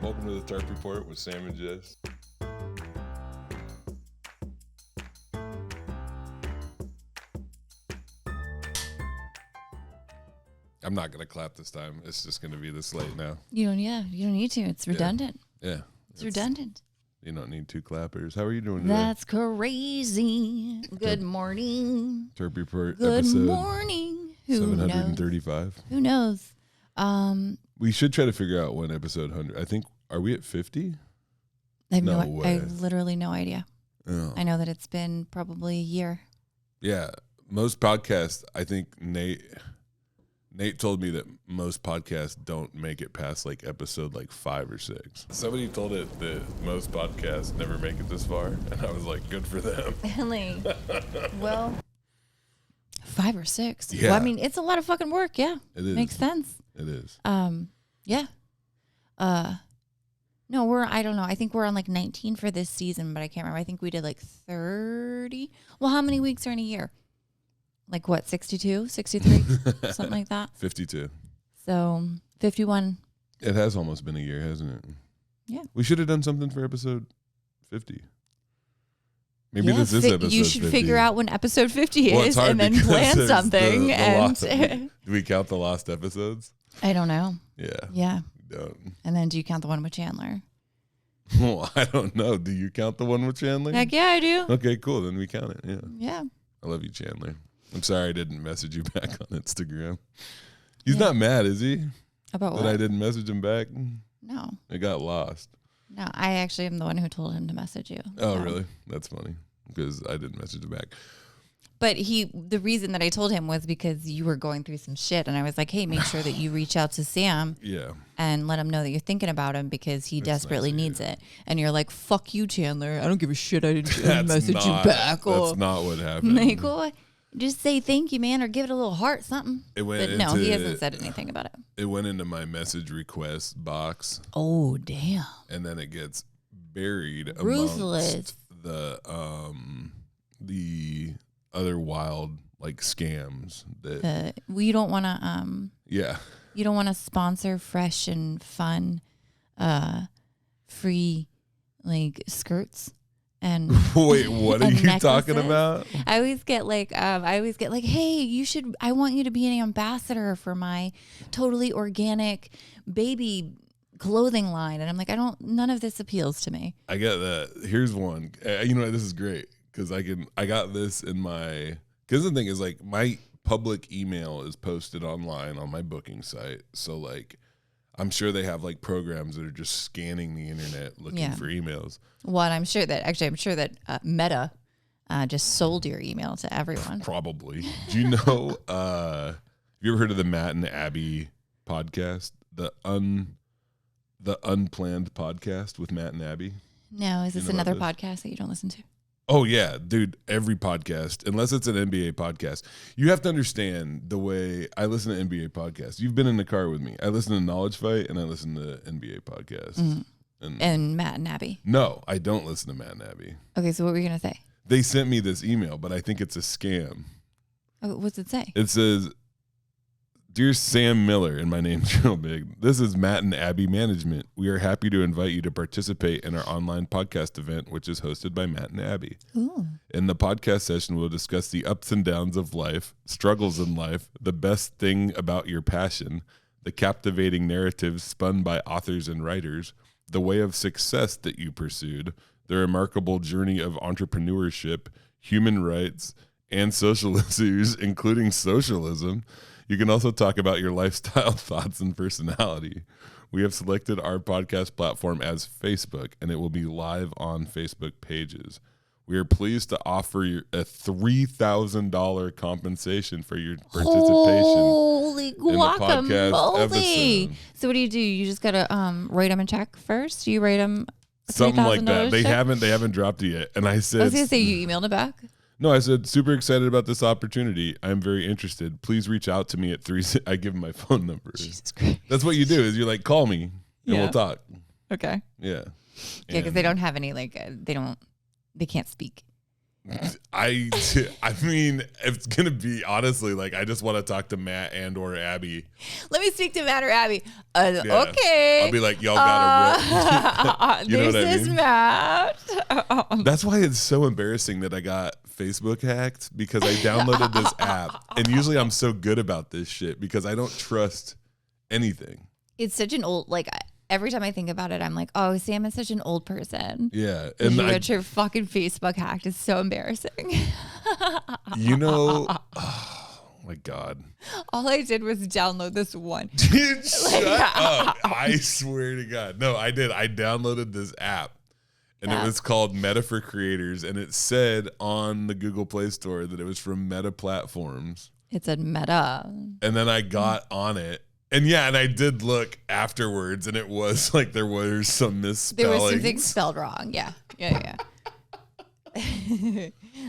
Welcome to the Tarp Report with Sam and Jess. I'm not going to clap this time. It's just going to be this late now. You don't need to. It's redundant. Yeah. It's redundant. You don't need two clappers. How are you doing today? That's crazy. Good morning. Tarp Report Good episode morning. Who 735. Who knows? We should try to figure out when episode 100. I think, are we at 50? I have No I way. have literally no idea. Oh. I know that it's been probably a year. Yeah. Most podcasts, I think Nate told me that most podcasts don't make it past like episode like 5 or 6. Somebody told it that most podcasts never make it this far, and I was like, good for them. Really? Well, 5 or 6. Yeah. Well, I mean, it's a lot of fucking work. Yeah. It is. Makes sense. It is. Yeah. No, I don't know. I think we're on like 19 for this season, but I can't remember. I think we did like 30. Well, how many weeks are in a year? Like what, 62, 63, something like that? 52. So 51. It has almost been a year, hasn't it? Yeah. We should have done something for episode 50. Maybe this is episode 50. You should figure out when episode 50 Well, it's is hard and then because plan there's something. Do we count the lost episodes? I don't know. Yeah. Yeah. Don't. And then do you count the one with Chandler? Well, I don't know. Do you count the one with Chandler? Heck yeah, I do. Okay, cool. Then we count it. Yeah. Yeah. I love you, Chandler. I'm sorry I didn't message you back on Instagram. He's not mad, is he? About that what? I didn't message him back? No. It got lost. No, I actually am the one who told him to message you. Oh, So. really? That's funny because I didn't message him back. But the reason that I told him was because you were going through some shit, and I was like, hey, make sure that you reach out to Sam Yeah. and let him know that you're thinking about him because he That's desperately nice of needs it. And you're like, fuck you, Chandler. I don't give a shit. I didn't That's message you back. That's not what happened. Like, oh, just say thank you, man, or give it a little heart, something. It went But no, he into- hasn't said anything about it. It went into my message request box, Oh, damn. and then it gets buried Ruthless. amongst the other wild like scams that You don't want to yeah. you don't want to sponsor fresh and fun free like skirts and Wait, what are and you talking necklaces. about? I always get like hey, I want you to be an ambassador for my totally organic baby clothing line. And I'm like, none of this appeals to me. I get that. Here's one. You know what? This is great because I got this in my, because the thing is like my public email is posted online on my booking site. So like, I'm sure they have like programs that are just scanning the internet looking for emails. Well, I'm sure that Meta just sold your email to everyone. Probably. Do you know, have you ever heard of the Matt and Abby podcast? The Unplanned podcast with Matt and Abby? No, is You this know another about podcast that you don't listen to? Oh, yeah, dude. Every podcast, unless it's an NBA podcast, you have to understand the way I listen to NBA podcasts. You've been in the car with me. I listen to Knowledge Fight and I listen to NBA podcasts. And Matt and Abby. No, I don't listen to Matt and Abby. Okay, so what were you going to say? They sent me this email, but I think it's a scam. Oh, what's it say? It says, Dear Sam Miller, and my name's real big. This is Matt and Abby Management. We are happy to invite you to participate in our online podcast event, which is hosted by Matt and Abby. Ooh. In the podcast session, we'll discuss the ups and downs of life, struggles in life, the best thing about your passion, the captivating narratives spun by authors and writers, the way of success that you pursued, the remarkable journey of entrepreneurship, human rights, and social issues, including socialism. You can also talk about your lifestyle, thoughts, and personality. We have selected our podcast platform as Facebook, and it will be live on Facebook pages. We are pleased to offer you a $3,000 compensation for your participation. Holy in the podcast guacamole. episode. So what do? You just got to write them a check first? You write them Something like that. They check? haven't dropped it yet. And I said, I was going to say you emailed it back. No, I said, super excited about this opportunity. I'm very interested. Please reach out to me at 3. I give him my phone number. Jesus Christ. That's what you do is you're like, call me and we'll talk. Okay. Yeah. Yeah, because they don't have any, they can't speak. I mean, it's gonna be honestly like I just want to talk to Matt and or Abby. Let me speak to Matt or Abby. Yeah. Okay. I'll be like, y'all got to. You know what I This mean? is Matt. That's why it's so embarrassing that I got Facebook hacked because I downloaded this app, and usually I'm so good about this shit because I don't trust anything. It's such an old like. Every time I think about it, I'm like, oh, Sam is such an old person. Yeah. And you got your fucking Facebook hacked. It's so embarrassing. You know, oh my God. All I did was download this one. Dude, shut up. I swear to God. No, I did. I downloaded this app, and it was called Meta for Creators, and it said on the Google Play Store that it was from Meta Platforms. It said Meta. And then I got on it. And yeah, and I did look afterwards, and it was like there were some misspellings. There was something spelled wrong. Yeah.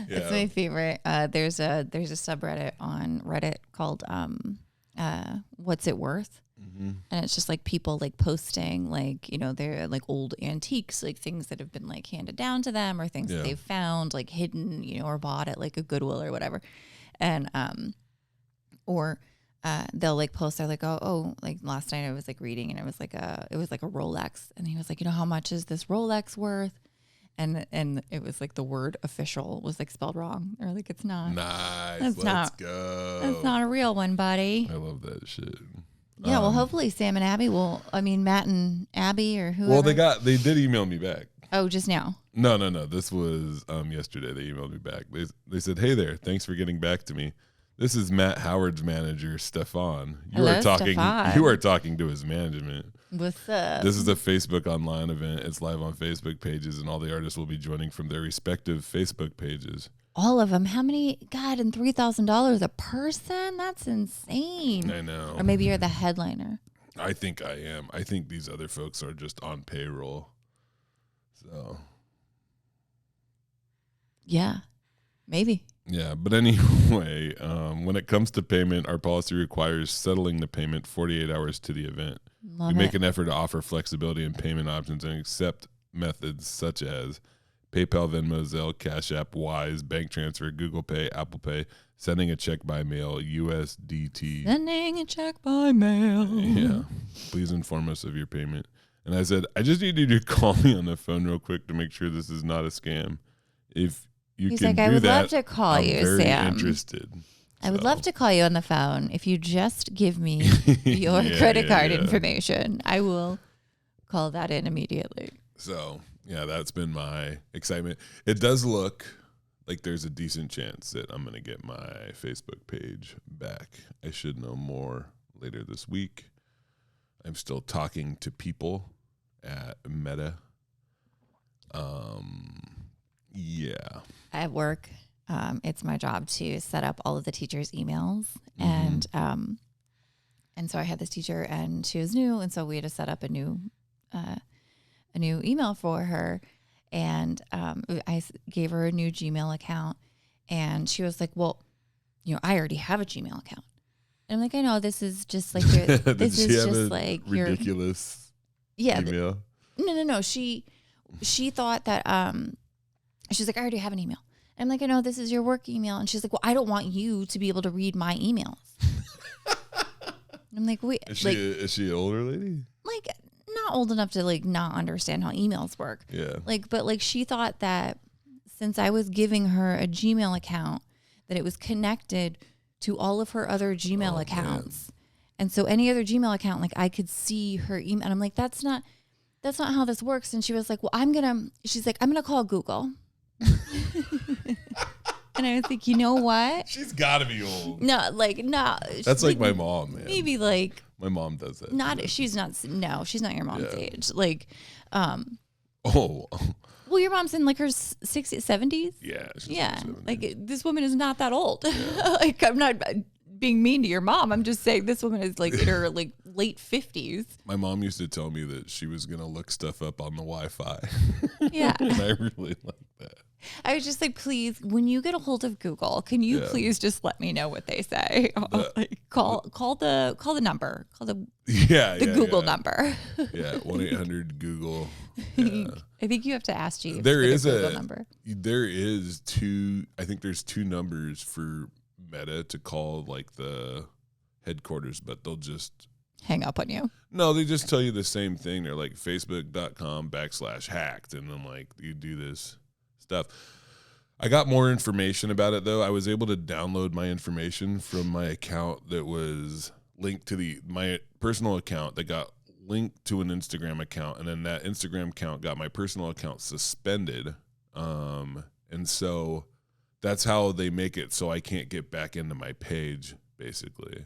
That's my favorite. There's a subreddit on Reddit called What's It Worth? Mm-hmm. And it's just like people like posting like, you know, they're like old antiques, like things that have been like handed down to them or things that they've found like hidden, you know, or bought at like a Goodwill or whatever. And they'll like post, they're like, oh, like last night I was like reading and it was like a Rolex. And he was like, you know, how much is this Rolex worth? And it was like the word official was like spelled wrong. Or like, it's not. Nice. Let's go. That's not a real one, buddy. I love that shit. Yeah. Well, hopefully Sam and Abby Matt and Abby or whoever. Well, they did email me back. Oh, just now. No. This was yesterday. They emailed me back. They said, hey there. Thanks for getting back to me. This is Matt Howard's manager, Stefan. You are talking to his management. What's up? This is a Facebook online event. It's live on Facebook pages, and all the artists will be joining from their respective Facebook pages. All of them? How many? God, and $3,000 a person? That's insane. I know. Or maybe you're the headliner. I think I am. I think these other folks are just on payroll. So. Yeah, maybe. Yeah, but anyway, when it comes to payment, our policy requires settling the payment 48 hours to the event. We make an effort to offer flexibility in payment options and accept methods such as PayPal, Venmo, Zelle, Cash App, Wise, bank transfer, Google Pay, Apple Pay, sending a check by mail, USDT. Sending a check by mail. Yeah. Please inform us of your payment. And I said, I just need you to call me on the phone real quick to make sure this is not a scam. If you He's can like, do I would that, love to call I'm you, very Sam. interested. I would love to call you on the phone. If you just give me your credit card information, I will call that in immediately. So, yeah, that's been my excitement. It does look like there's a decent chance that I'm going to get my Facebook page back. I should know more later this week. I'm still talking to people at Meta. Yeah. At work, it's my job to set up all of the teachers' emails, and so I had this teacher, and she was new, and so we had to set up a new email for her, and I gave her a new Gmail account, and she was like, "Well, you know, I already have a Gmail account," and I'm like, "I know this is just like your, this is just like ridiculous your email." No. She thought that she's like, I already have an email. And I'm like, I know this is your work email. And she's like, well, I don't want you to be able to read my emails. I'm like, wait. Is she an older lady? Like, not old enough to like not understand how emails work. Yeah. Like, but like she thought that since I was giving her a Gmail account, that it was connected to all of her other Gmail accounts. Man. And so any other Gmail account, like I could see her email. And I'm like, that's not how this works. And she was like, well, I'm going to call Google. And I was like, you know what? She's got to be old. No. That's like my mom, man. Maybe like. My mom does that. She's not your mom's age. Like, oh. Well, your mom's in like her 60s, 70s. Yeah. Yeah. Like this woman is not that old. Yeah. Like I'm not being mean to your mom. I'm just saying this woman is like in her like late 50s. My mom used to tell me that she was going to look stuff up on the Wi-Fi. Yeah. And I really like that. I was just like, please, when you get a hold of Google, can you please just let me know what they say? Like, call the number. Call the Google number. Yeah, 1-800-GOOGLE. Yeah. I think you have to ask Jeeves. There is a Google number. There is two. I think there's two numbers for Meta to call like the headquarters, but they'll just hang up on you. No, they just tell you the same thing. They're like facebook.com/hacked, and then like you do this stuff. I got more information about it though. I was able to download my information from my account that was linked to my personal account that got linked to an Instagram account, and then that Instagram account got my personal account suspended. And so that's how they make it so I can't get back into my page, basically.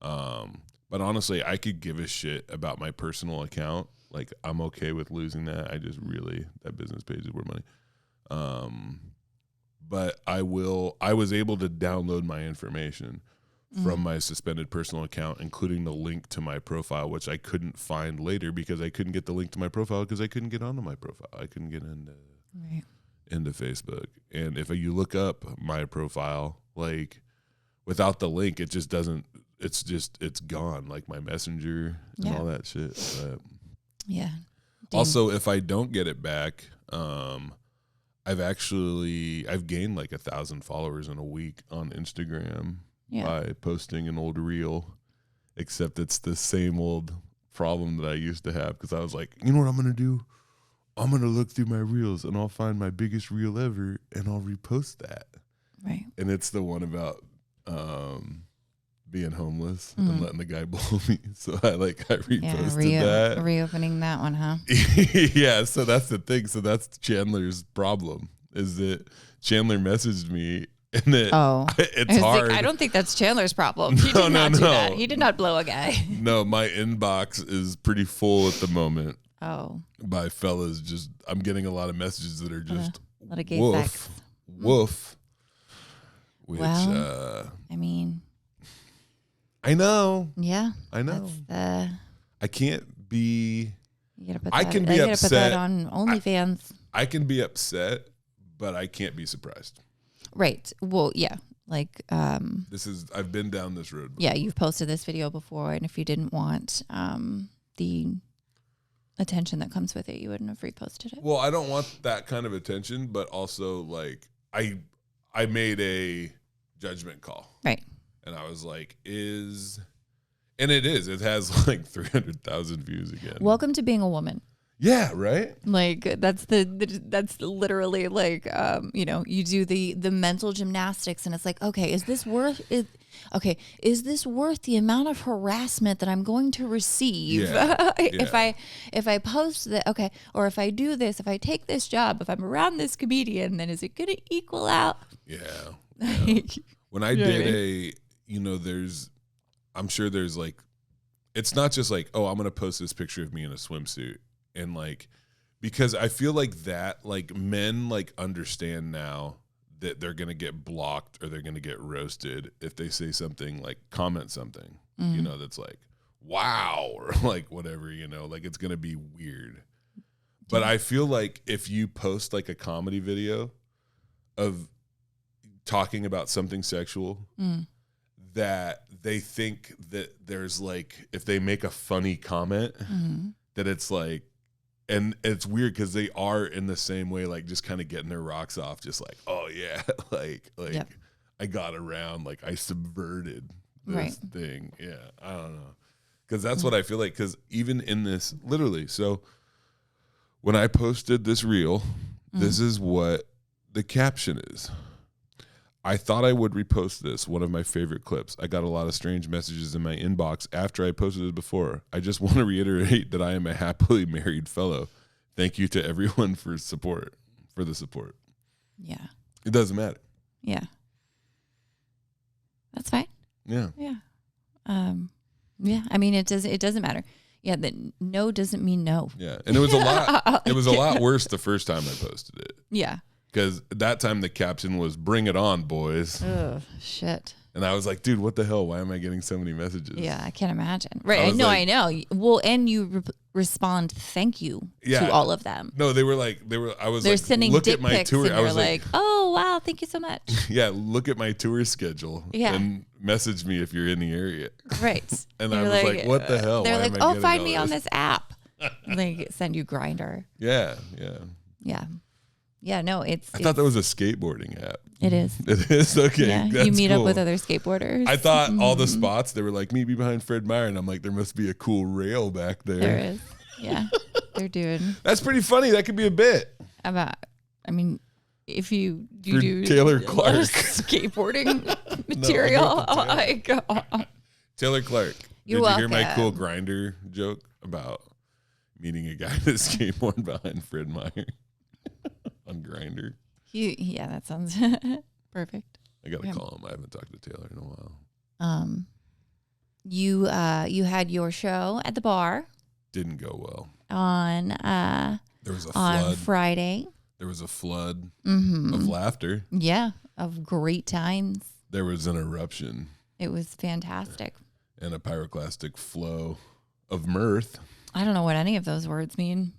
But honestly, I could give a shit about my personal account. Like, I'm okay with losing that. That business page is worth money. But I was able to download my information from my suspended personal account, including the link to my profile, which I couldn't find later because I couldn't get the link to my profile because I couldn't get onto my profile. I couldn't get into Facebook. And if you look up my profile, like without the link, it just doesn't, it's gone, like my messenger and all that shit. But also, if I don't get it back, I've gained like 1,000 followers in a week on Instagram by posting an old reel, except it's the same old problem that I used to have because I was like, you know what I'm going to do? I'm going to look through my reels and I'll find my biggest reel ever and I'll repost that. Right. And it's the one about being homeless and letting the guy blow me. So I reposted that. Reopening that one, huh? Yeah, so that's the thing. So that's Chandler's problem, is that Chandler messaged me and that it's hard. I don't think that's Chandler's problem. He did not do that. He did not blow a guy. No, my inbox is pretty full at the moment. Oh. By fellas, I'm getting a lot of messages that are just a lot of gay woof, sex. Woof. Which, I mean, I know. Yeah. I know. I can't be. You gotta put I that, can be you upset. Gotta put that on OnlyFans. I can be upset, but I can't be surprised. Right. Well, yeah. Like, I've been down this road before. Yeah, you've posted this video before, and if you didn't want the attention that comes with it, you wouldn't have reposted it. Well, I don't want that kind of attention, but also like I made a judgment call. Right. And I was like, it has like 300,000 views again. Welcome to being a woman. Yeah, right? Like that's literally like you do the mental gymnastics, and it's like, okay, is this worth the amount of harassment that I'm going to receive if I post that, okay, or if I do this, if I take this job, if I'm around this comedian, then is it going to equal out? Yeah. When I did I'm sure there's like, it's not just like, oh, I'm going to post this picture of me in a swimsuit. And like, because I feel like that, like men like understand now that they're going to get blocked or they're going to get roasted if they say something like comment something, that's like, wow, or like whatever, like it's going to be weird. But I feel like if you post like a comedy video of talking about something sexual, that they think that there's like, if they make a funny comment, that it's like, and it's weird because they are in the same way, like just kind of getting their rocks off, just like, oh yeah, like I got around, like I subverted this thing. Yeah, I don't know, because that's what I feel like. Because even in this, literally, so when I posted this reel, this is what the caption is. I thought I would repost this, one of my favorite clips. I got a lot of strange messages in my inbox after I posted it before. I just want to reiterate that I am a happily married fellow. Thank you to everyone for the support. Yeah. It doesn't matter. Yeah. That's fine. Yeah. Yeah. Yeah. I mean, it doesn't matter. Yeah. That no doesn't mean no. Yeah. And it was a lot worse the first time I posted it. Yeah. Because that time the caption was "Bring it on, boys." Oh shit! And I was like, dude, what the hell? Why am I getting so many messages? Yeah, I can't imagine. Right. I know. Well, and you respond, thank you to all of them. No, they're sending look dick at my pics tour. and I was like, oh, wow, thank you so much. Yeah, look at my tour schedule. Yeah. And message me if you're in the area. Right. And I was like, what the hell? They're Why like, am I getting find all me on this? this app. They send you Grindr. Yeah. Yeah, no, I thought that was a skateboarding app. It is. It is? Okay. Yeah, That's you meet cool. up with other skateboarders. I thought all the spots, they were like, meet me behind Fred Meyer. And I'm like, there must be a cool rail back there. There is. Yeah. They're doing. That's pretty funny. That could be a bit. If you For do Taylor a lot Clark. of skateboarding material. Oh my God. Taylor Clark. You're Did you hear my welcome. cool Grinder joke about meeting a guy that skateboard behind Fred Meyer on Grinder? Yeah, that sounds perfect. I got to Yeah. call him. I haven't talked to Taylor in a while. You had your show at the bar Didn't go well. on There was a on flood. Friday. There was a flood Mm-hmm. of laughter. Yeah, of great times. There was an eruption It was fantastic. and a pyroclastic flow of mirth. I don't know what any of those words mean.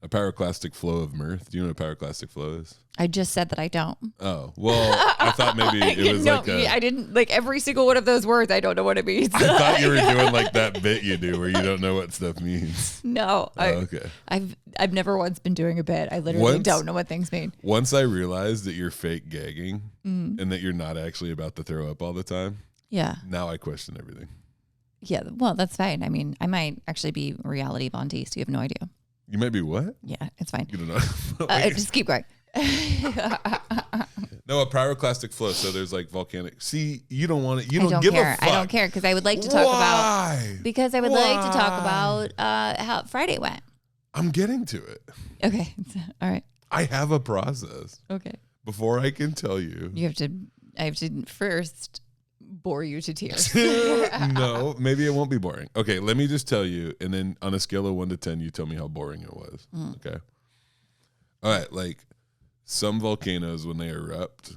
A pyroclastic flow of mirth. Do you know what a pyroclastic flow is? I just said that I don't. Oh, well, I thought maybe it was like a... I didn't like every single one of those words. I don't know what it means. I thought you were doing like that bit you do where you don't know what stuff means. No, Okay. I've never once been doing a bit. I literally don't know what things mean. Once I realized that you're fake gagging and that you're not actually about to throw up all the time, Yeah. now I question everything. Yeah. Well, that's fine. I mean, I might actually be reality Von Teese. You have no idea. You might be what? Yeah, it's fine. You don't know. Just keep going. No, a pyroclastic flow. So there's like volcanic. See, you don't want it. You I don't don't give care. a fuck. I don't care because I would like to talk Why? because I would like to talk about how Friday went. I'm getting to it. Okay. All right. I have a process. Okay. Before I can tell you. I have to first bore you to tears. No, maybe it won't be boring. Okay, let me just tell you, and then on a scale of 1 to 10, you tell me how boring it was. Okay. All right, like some volcanoes when they erupt,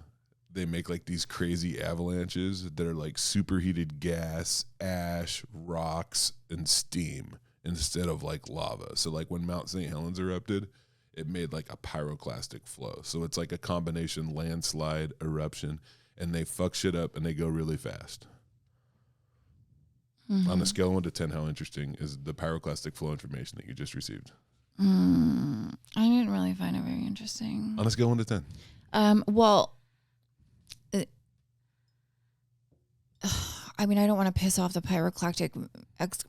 they make like these crazy avalanches that are like superheated gas, ash, rocks, and steam instead of like lava. So like when Mount St. Helens erupted, it made like a pyroclastic flow. So it's like a combination landslide eruption. And they fuck shit up and they go really fast. On a scale of 1 to 10, how interesting is the pyroclastic flow information that you just received? I didn't really find it very interesting. On a scale of 1 to 10. Well, I mean, I don't want to piss off the pyroclastic That's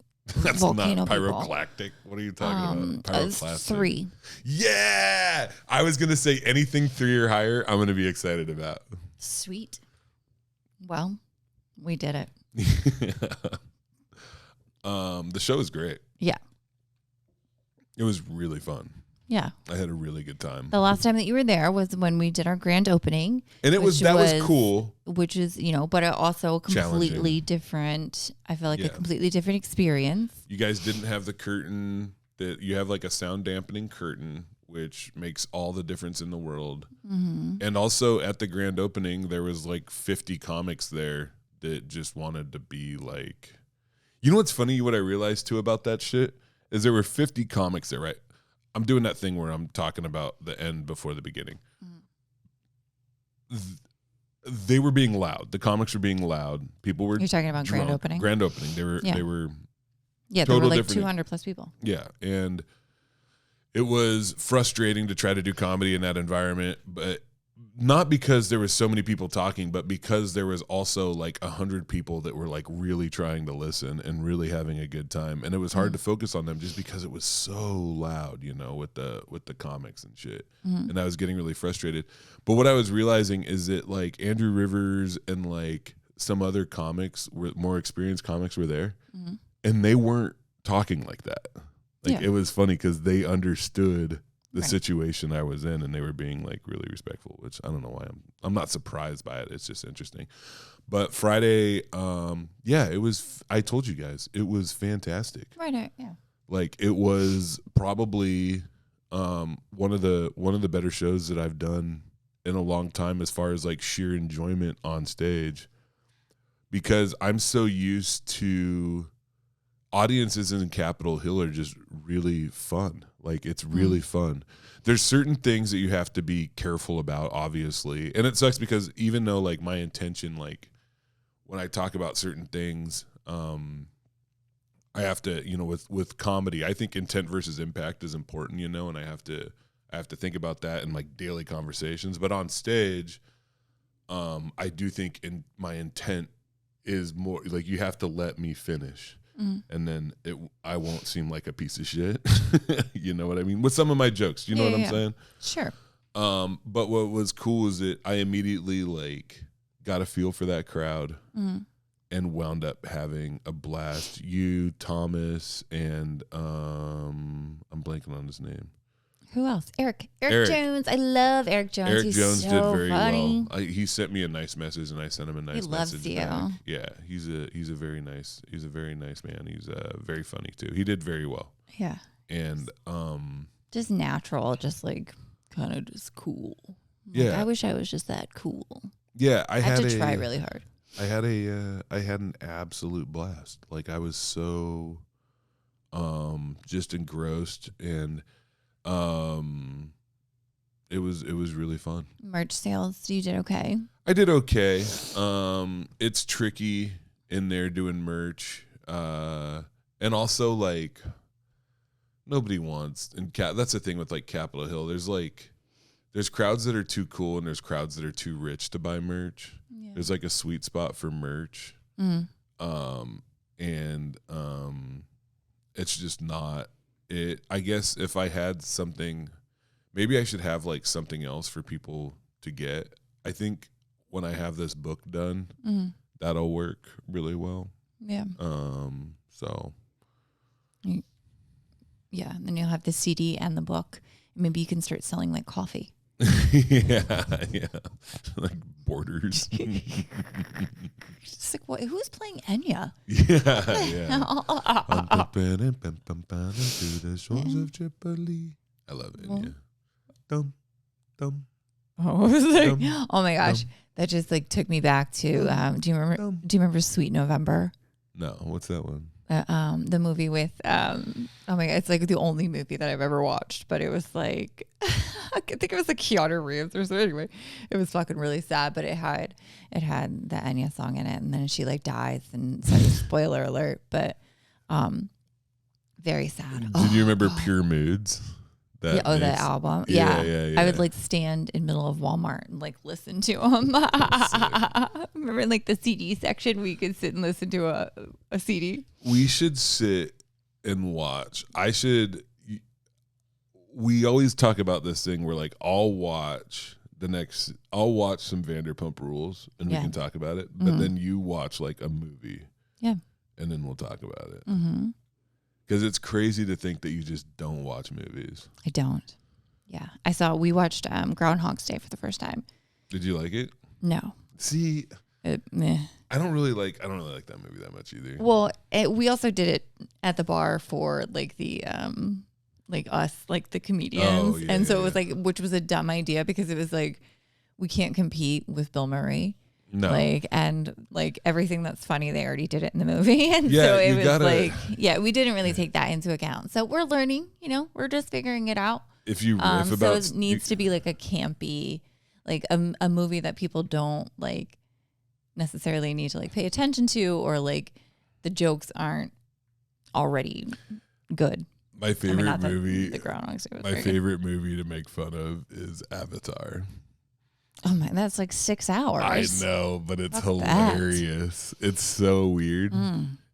volcano not people. pyroclastic. What are you talking about? Pyroclastic. 3. Yeah. I was going to say anything 3 or higher, I'm going to be excited about. Sweet. Well, we did it. The show was great. Yeah. It was really fun. Yeah. I had a really good time. The last time that you were there was when we did our grand opening. And it was cool. Which is, but it also completely Challenging. different. I feel like Yeah. a completely different experience. You guys didn't have the curtain that you have, like a sound dampening curtain, which makes all the difference in the world. And also at the grand opening, there was like 50 comics there that just wanted to be like, you know what's funny? What I realized too about that shit is there were 50 comics there, right? I'm doing that thing where I'm talking about the end before the beginning. They were being loud. The comics were being loud. People were You're talking about drunk. grand opening? Grand opening. They were Yeah. they were Yeah, there were total like different- 200 plus people. Yeah, and it was frustrating to try to do comedy in that environment, but not because there was so many people talking, but because there was also like 100 people that were like really trying to listen and really having a good time, and it was hard to focus on them just because it was so loud, with the comics and shit, and I was getting really frustrated. But what I was realizing is that like Andrew Rivers and like some other comics, more experienced comics, were there, and they weren't talking like that. Like it was funny because they understood the situation I was in, and they were being like really respectful, which I don't know why I'm not surprised by it. It's just interesting. But Friday, it was. I told you guys it was fantastic. Right. Yeah. Like it was probably one of the better shows that I've done in a long time as far as like sheer enjoyment on stage. because I'm so used to audiences in Capitol Hill are just really fun. Like, it's really fun. There's certain things that you have to be careful about, obviously. And it sucks because even though, like, my intention, like, when I talk about certain things, I have to, with comedy, I think intent versus impact is important, and I have to think about that in, like, daily conversations. But on stage, I do think my intent is more, like, you have to let me finish. And then I won't seem like a piece of shit. You know what I mean? With some of my jokes, you know what I'm saying? Sure. But what was cool is that I immediately, like, got a feel for that crowd and wound up having a blast. You, Thomas, and I'm blanking on his name. Who else? Eric Jones. I love Eric Jones. Eric He's Jones so did very funny. well. He sent me a nice message, and I sent him a nice message. He loves back. you. Yeah, he's a very nice man. He's very funny too. He did very well. Yeah. And just natural, just like kind of just cool. Yeah. I wish I was just that cool. Yeah, I had to try really hard. I had an absolute blast. Like, I was so just engrossed, and it was really fun. Merch sales, you did okay? I did okay. It's tricky in there doing merch. And also, like, nobody wants, and that's the thing with, like, Capitol Hill. There's crowds that are too cool, and there's crowds that are too rich to buy merch. Yeah. There's, like, a sweet spot for merch. It's just not it. I guess if I had something, maybe I should have, like, something else for people to get. I think when I have this book done, that'll work really well. Yeah. So. Yeah, and then you'll have the CD and the book. Maybe you can start selling, like, coffee. yeah, like Borders. Just like, what? Who's playing Enya? Yeah. To the shores of Tripoli. I love Enya. Dum, dum. Oh my gosh, that just, like, took me back to. Do you remember Sweet November? No, what's that one? The movie with oh my god, it's like the only movie that I've ever watched, but it was like I think it was like Keanu Reeves or so. Anyway, it was fucking really sad, but it had the Enya song in it, and then she, like, dies, and so spoiler alert, but very sad. Did you remember Pure Moods? The album. Yeah. I would, like, stand in the middle of Walmart and, like, listen to them. Remember, like, the CD section where you could sit and listen to a CD? We should sit and watch. We always talk about this thing where, like, I'll watch some Vanderpump Rules and we can talk about it. But then you watch, like, a movie. Yeah. And then we'll talk about it. Mm-hmm. Because it's crazy to think that you just don't watch movies. I don't. Yeah. We watched Groundhog's Day for the first time. Did you like it? No. See, meh. I don't really like that movie that much either. Well, we also did it at the bar for, like, the like us, like, the comedians. And so it was like, which was a dumb idea because it was like, we can't compete with Bill Murray. No. Like, and, like, everything that's funny, they already did it in the movie. And so it was like, we didn't really take that into account. So we're learning, we're just figuring it out. If you riff about, so it needs to be, like, a campy, like, a movie that people don't, like, necessarily need to, like, pay attention to, or, like, the jokes aren't already good. My favorite movie, the Groundhog Day was my favorite movie to make fun of is Avatar. Oh my, that's like 6 hours. I know, but it's hilarious. It's so weird.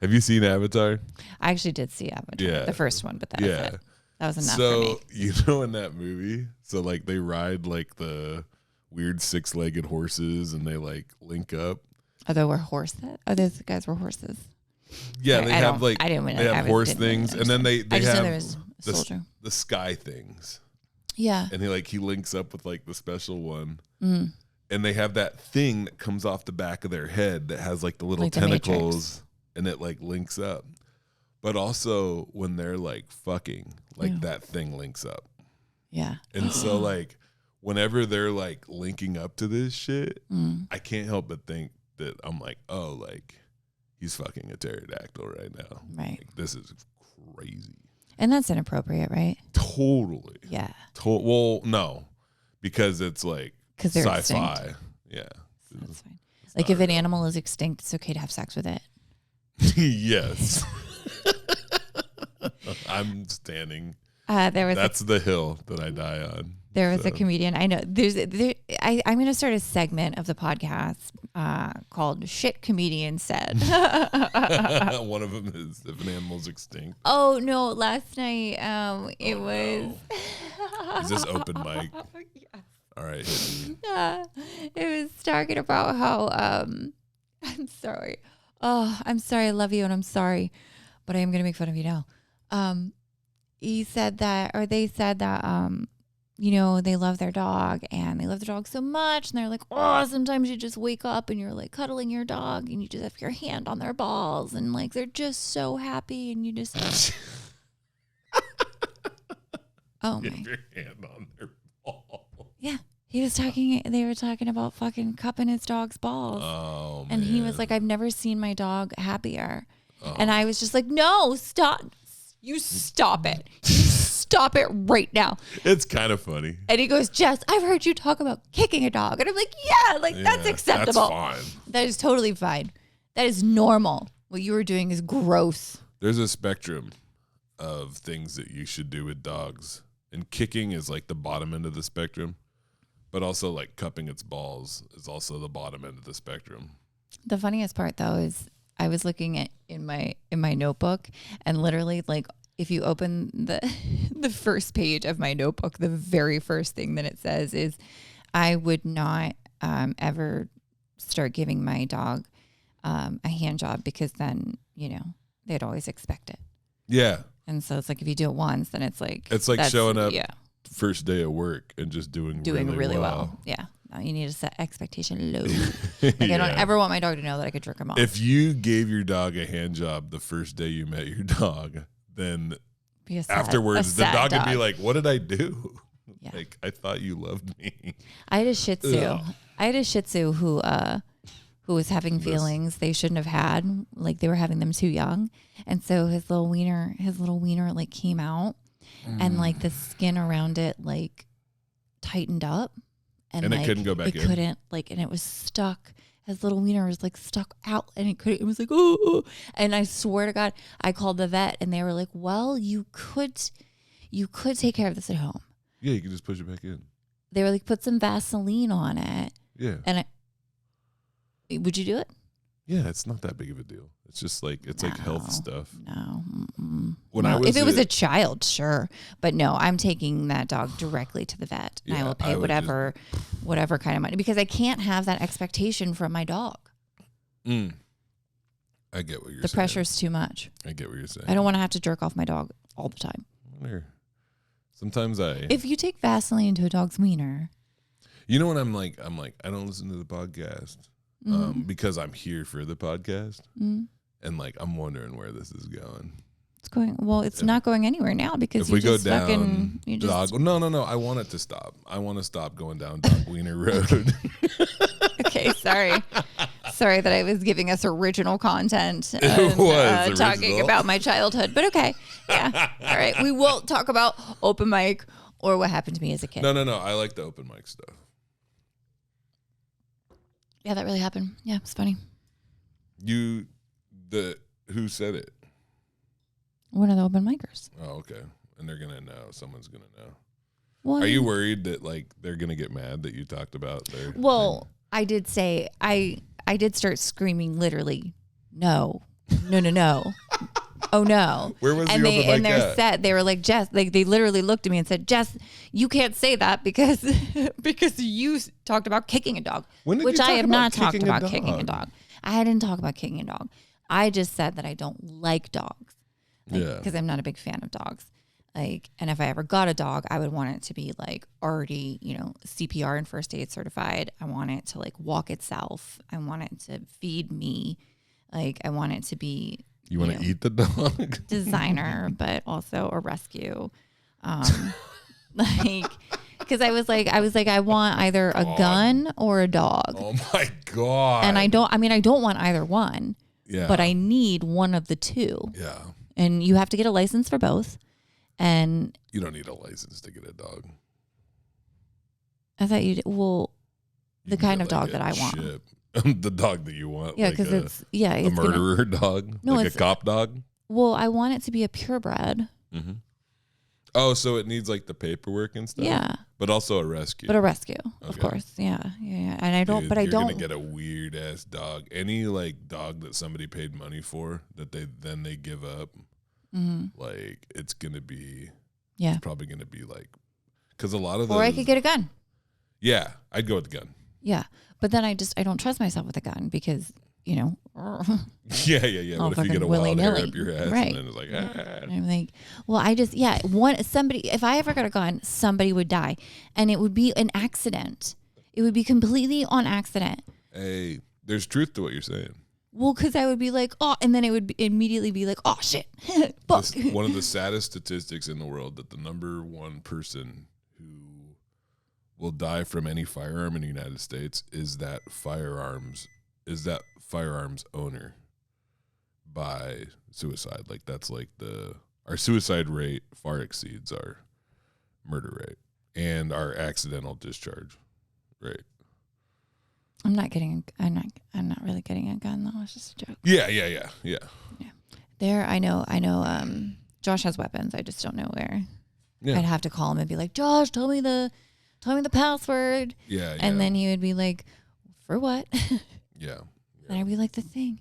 Have you seen Avatar? I actually did see Avatar, the first one, but that was it. That was enough for me. You know, in that movie, so, like, they ride, like, the weird 6-legged horses and they, like, link up. Oh, they were horses? Oh, those guys were horses. Yeah, they have, like, I didn't they have horse things, and then they have the sky things. Yeah. And he links up with, like, the special one. And they have that thing that comes off the back of their head that has, like, the little tentacles, and it, like, links up. But also when they're, like, fucking, like, that thing links up. Yeah. And so, like, whenever they're, like, linking up to this shit, I can't help but think that I'm like, oh, like he's fucking a pterodactyl right now. Right. Like, this is crazy. And that's inappropriate, right? Totally. Yeah. Well, no, because it's like 'Cause they're sci-fi. extinct. Yeah. That's fine. Like if an animal is extinct, it's okay to have sex with it. Yes. I'm standing. That's the hill that I die on. There was a comedian. I know. I'm going to start a segment of the podcast called "Shit Comedian Said." One of them is if an animal's extinct. Oh no! Last night, it was. No. Is this open mic? Yes. All right. Hit me. It was talking about how. I'm sorry. Oh, I'm sorry. I love you, and I'm sorry, but I am going to make fun of you now. He said that, or they said that, you know, they love their dog and they love their dog so much. And they're like, oh, sometimes you just wake up and you're like cuddling your dog and you just have your hand on their balls and like they're just so happy and you just. Oh my. Get your hand on their balls. Yeah. They were talking about fucking cupping his dog's balls. Oh, and man. he was like, I've never seen my dog happier. Oh. And I was just like, no, stop. You stop it. You stop it right now. It's kind of funny. And he goes, Jess, I've heard you talk about kicking a dog. And I'm like, yeah, that's acceptable. That's fine. That is totally fine. That is normal. What you were doing is gross. There's a spectrum of things that you should do with dogs. And kicking is like the bottom end of the spectrum. But also like cupping its balls is also the bottom end of the spectrum. The funniest part though is I was looking at in my notebook and literally like if you open the first page of my notebook, the very first thing that it says is I would not ever start giving my dog a hand job because then, you know, they'd always expect it. Yeah. And so it's like if you do it once, then it's like showing up first day of work and just doing really well. Yeah. No, you need to set expectation low. Like I don't ever want my dog to know that I could jerk him off. If you gave your dog a hand job the first day you met your dog, then afterwards the dog would be like, what did I do? Yeah. Like, I thought you loved me. I had a Shih Tzu. Ugh. I had a Shih Tzu who was having feelings they shouldn't have had. Like they were having them too young. And so his little wiener like came out and like the skin around it like tightened up. And like, it couldn't go back in. It couldn't, like, and it was stuck. His little wiener was like stuck out and it was like, oh. And I swear to God, I called the vet and they were like, well, you could take care of this at home. Yeah, you could just push it back in. They were like, put some Vaseline on it. Yeah. And would you do it? Yeah, it's not that big of a deal. It's just like, it's like health stuff. No. If it was a child, sure. But no, I'm taking that dog directly to the vet. And I will pay whatever kind of money because I can't have that expectation from my dog. I get what you're saying. The pressure's too much. I get what you're saying. I don't want to have to jerk off my dog all the time. Sometimes if you take Vaseline into a dog's wiener. You know what I'm like, I don't listen to the podcast because I'm here for the podcast. Mm-hmm. And like, I'm wondering where this is going. It's not going anywhere now because if we go down dog. No. I want it to stop. I want to stop going down Dog Wiener Road. Okay, sorry that I was giving us original content. It was talking about my childhood, but okay, yeah, all right. We won't talk about open mic or what happened to me as a kid. No. I like the open mic stuff. Yeah, that really happened. Yeah, it's funny. Who said it? One of the open micers. Oh, okay. And they're gonna know. Someone's gonna know. Well, are you worried that like they're gonna get mad that you talked about their? Well, I did say I did start screaming literally, no. Oh no! Where was and the open mic in their at? set? They were like, Jess, like they literally looked at me and said, Jess, you can't say that because you talked about kicking a dog, which I have not talked about kicking a dog. I didn't talk about kicking a dog. I just said that I don't like dogs, because I'm not a big fan of dogs. Like, and if I ever got a dog, I would want it to be like already, CPR and first aid certified. I want it to like walk itself. I want it to feed me. Like, I want it to be. You want to eat the dog? Designer, but also a rescue. Like, Because I was like, I want either a gun or a dog. Oh my God. And I don't want either one. Yeah. But I need one of the two. Yeah. And you have to get a license for both. And you don't need a license to get a dog. I thought you did. Well, the kind of dog that I want. The dog that you want. Yeah, because it's a murderer dog. No, like a cop dog. Well, I want it to be a purebred. Mm-hmm. Oh, so it needs like the paperwork and stuff. Yeah, but also a rescue. Of course. Yeah. And I don't. Dude, but I don't. You're gonna get a weird ass dog. Any like dog that somebody paid money for that they give up. Mm-hmm. Like it's gonna be. Yeah. It's probably gonna be like, because a lot of those. Or I could get a gun. Yeah, I'd go with the gun. Yeah, but then I don't trust myself with a gun because Yeah. What if you get a wild hair up your ass and then it's like, And I'm like, well, if I ever got a gun, somebody would die, and it would be an accident. It would be completely on accident. Hey, there's truth to what you're saying. Well, because I would be like, oh, and then it would immediately be like, oh shit, fuck. One of the saddest statistics in the world, that the number one person who will die from any firearm in the United States is that firearms owner by suicide. Like that's like our suicide rate far exceeds our murder rate and our accidental discharge rate. I'm not really getting a gun though. It's just a joke. Yeah. There, I know. Josh has weapons. I just don't know where. Yeah. I'd have to call him and be like, Josh, tell me the password. Yeah. And then he would be like, for what? Yeah. And I'd be like, the thing.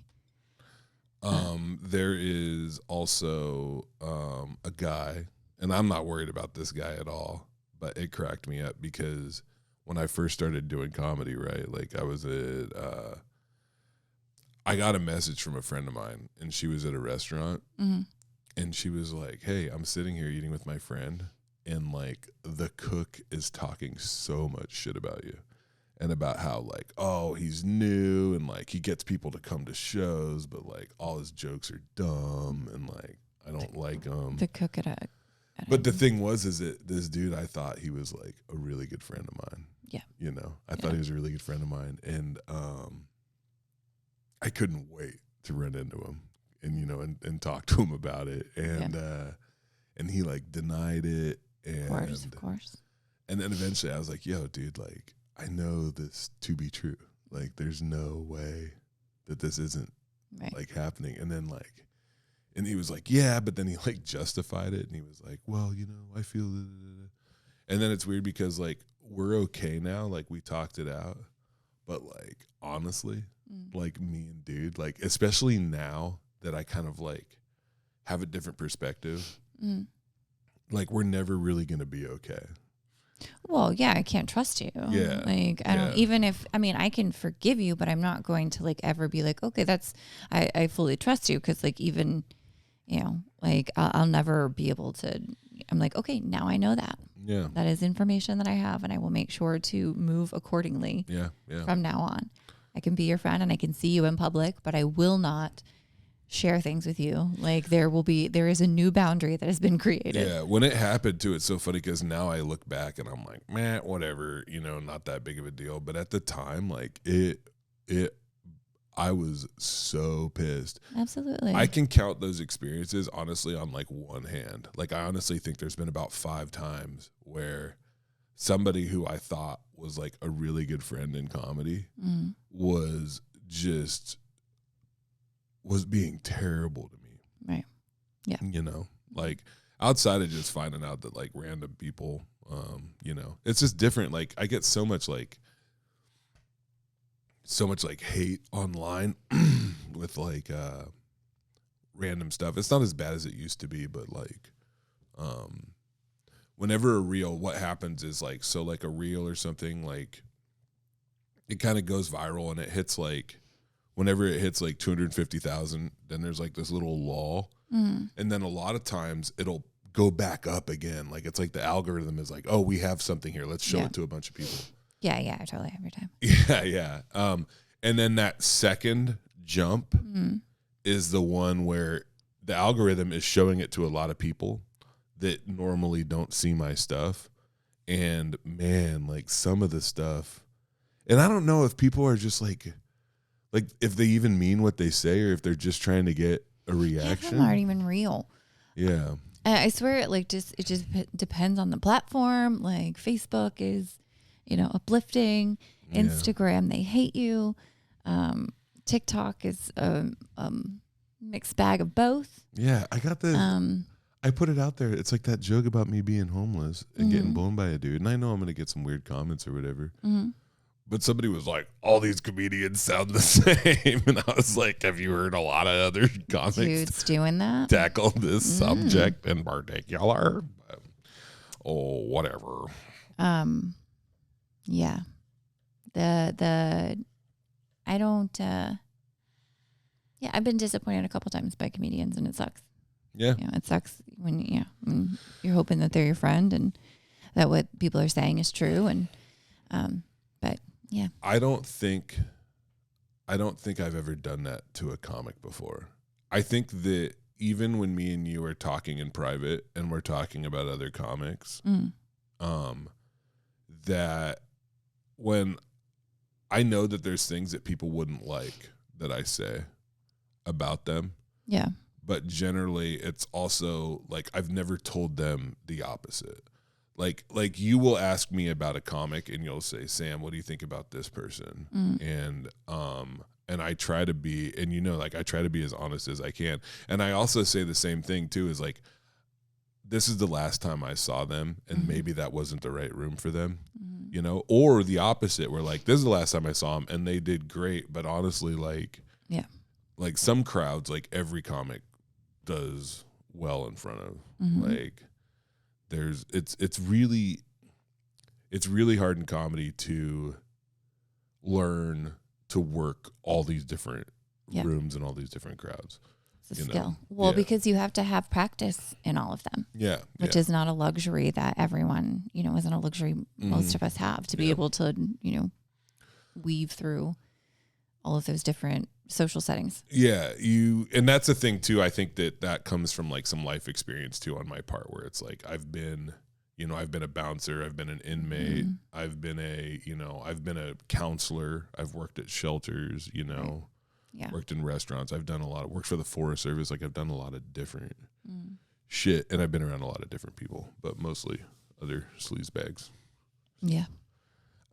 There is also a guy, and I'm not worried about this guy at all, but it cracked me up because when I first started doing comedy, right? Like I was I got a message from a friend of mine, and she was at a restaurant, and she was like, hey, I'm sitting here eating with my friend, and like the cook is talking so much shit about you. And about how like, oh, he's new and like he gets people to come to shows, but like all his jokes are dumb and like I don't like him. The cook But the thing is that this dude, I thought he was like a really good friend of mine. Yeah. I thought he was a really good friend of mine, and I couldn't wait to run into him and and talk to him about it, and he like denied it, and of course. And then eventually I was like, yo, dude, like, I know this to be true. Like, there's no way that this isn't like happening. And then like, and he was like, yeah, but then he like justified it. And he was like, well, I feel, and then it's weird because like, we're okay now. Like we talked it out, but like, honestly, like me and dude, like, especially now that I kind of like have a different perspective, like we're never really going to be okay. Well, yeah, I can't trust you. Yeah. Like, I don't, even if, I can forgive you, but I'm not going to like ever be like, okay, I fully trust you. Cause like, even, like I'll never be able to, I'm like, okay, now I know that. Yeah. That is information that I have, and I will make sure to move accordingly. Yeah. From now on. I can be your friend and I can see you in public, but I will not share things with you. Like there is a new boundary that has been created. Yeah. When it happened too, it's so funny because now I look back and I'm like, man, whatever, not that big of a deal. But at the time, like I was so pissed. Absolutely. I can count those experiences honestly on like one hand. Like I honestly think there's been about 5 times where somebody who I thought was like a really good friend in comedy was being terrible to me. Right. Yeah. Like outside of just finding out that like random people, it's just different. Like I get so much like hate online with like random stuff. It's not as bad as it used to be, but like whenever what happens is like, so like a reel or something, like it kind of goes viral and it hits like, whenever it hits like 250,000, then there's like this little lull. And then a lot of times it'll go back up again. Like it's like the algorithm is like, oh, we have something here. Let's show it to a bunch of people. Yeah, I totally every time. Yeah. And then that second jump is the one where the algorithm is showing it to a lot of people that normally don't see my stuff. And man, like some of the stuff, and I don't know if people are just like if they even mean what they say or if they're just trying to get a reaction. Half of them aren't even real. Yeah. I swear it just depends on the platform. Like Facebook is, uplifting. Instagram, they hate you. TikTok is a mixed bag of both. Yeah, I got the. I put it out there. It's like that joke about me being homeless and getting blown by a dude, and I know I'm gonna get some weird comments or whatever. Mm-hmm. But somebody was like, "All these comedians sound the same," and I was like, "Have you heard a lot of other comics dudes doing that tackle this subject in particular?" But, whatever. Yeah. I don't. Yeah, I've been disappointed a couple times by comedians, and it sucks. Yeah, it sucks when you're hoping that they're your friend and that what people are saying is true, and but yeah, I don't think I've ever done that to a comic before. I think that even when me and you are talking in private and we're talking about other comics, that when I know that there's things that people wouldn't like that I say about them. Yeah. But generally it's also like I've never told them the opposite. Like you will ask me about a comic and you'll say, "Sam, what do you think about this person?" And I try to be, and I try to be as honest as I can. And I also say the same thing too, is like, this is the last time I saw them, and maybe that wasn't the right room for them, or the opposite, where like, this is the last time I saw them and they did great. But honestly, like some crowds, like every comic does well in front of, like it's really hard in comedy to learn to work all these different rooms and all these different crowds. It's a skill. Well, because you have to have practice in all of them. Yeah. Which is not a luxury that everyone, isn't a luxury most of us have to be able to, weave through all of those different social settings. Yeah. And that's the thing too. I think that comes from like some life experience too on my part, where it's like, I've been a bouncer, I've been an inmate, I've been a counselor, I've worked at shelters, worked in restaurants, I've done worked for the Forest Service, like I've done a lot of different shit, and I've been around a lot of different people, but mostly other sleaze bags. Yeah.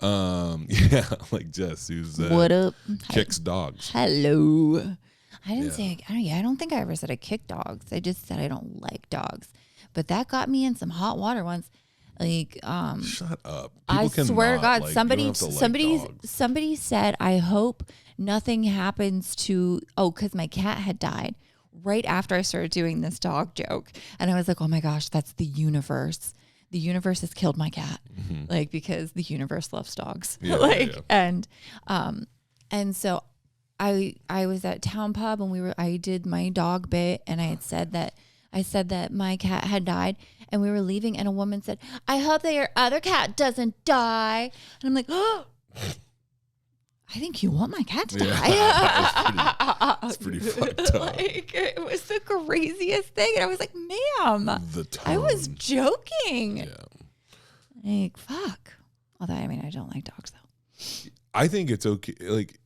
Like Jess, who's what up? kicks dogs. Hello. I didn't say. I don't think I ever said I kick dogs. I just said I don't like dogs. But that got me in some hot water once. Like, shut up. I swear to God, somebody said, "I hope nothing happens to." Oh, because my cat had died right after I started doing this dog joke, and I was like, "Oh my gosh, that's the universe." The universe has killed my cat, like, because the universe loves dogs. And so I was at Town Pub and I did my dog bit, and I said that my cat had died, and we were leaving, and a woman said, "I hope that your other cat doesn't die." And I'm like, "Oh, I think you want my cat to die." It's pretty fucked up. Like, it was the craziest thing. And I was like, "Ma'am, I was joking." Yeah. Like, fuck. Although, I mean, I don't like dogs, though. I think it's okay. Like,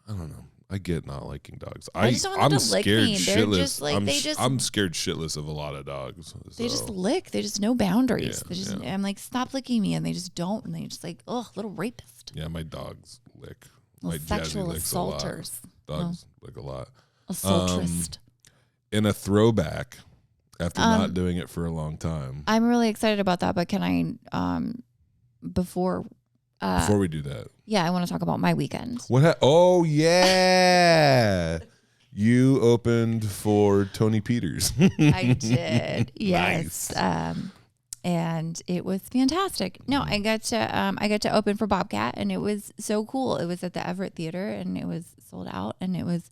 I don't know. I get not liking dogs. I just don't want them to lick me. They're just like, I'm scared shitless of a lot of dogs. They just lick. They just no boundaries. I'm like, "Stop licking me," and they just don't, and they just like, "Oh, little rapist." Yeah, my dogs lick. Well, sexual assaulters. Dogs lick a lot. Assaultrist. In a throwback, after not doing it for a long time. I'm really excited about that, but can I, before we do that? Yeah, I want to talk about my weekend. Oh, yeah. You opened for Tony Peters. I did. Yes. Nice. And it was fantastic. No, I got to open for Bobcat, and it was so cool. It was at the Everett Theater, and it was sold out, and it was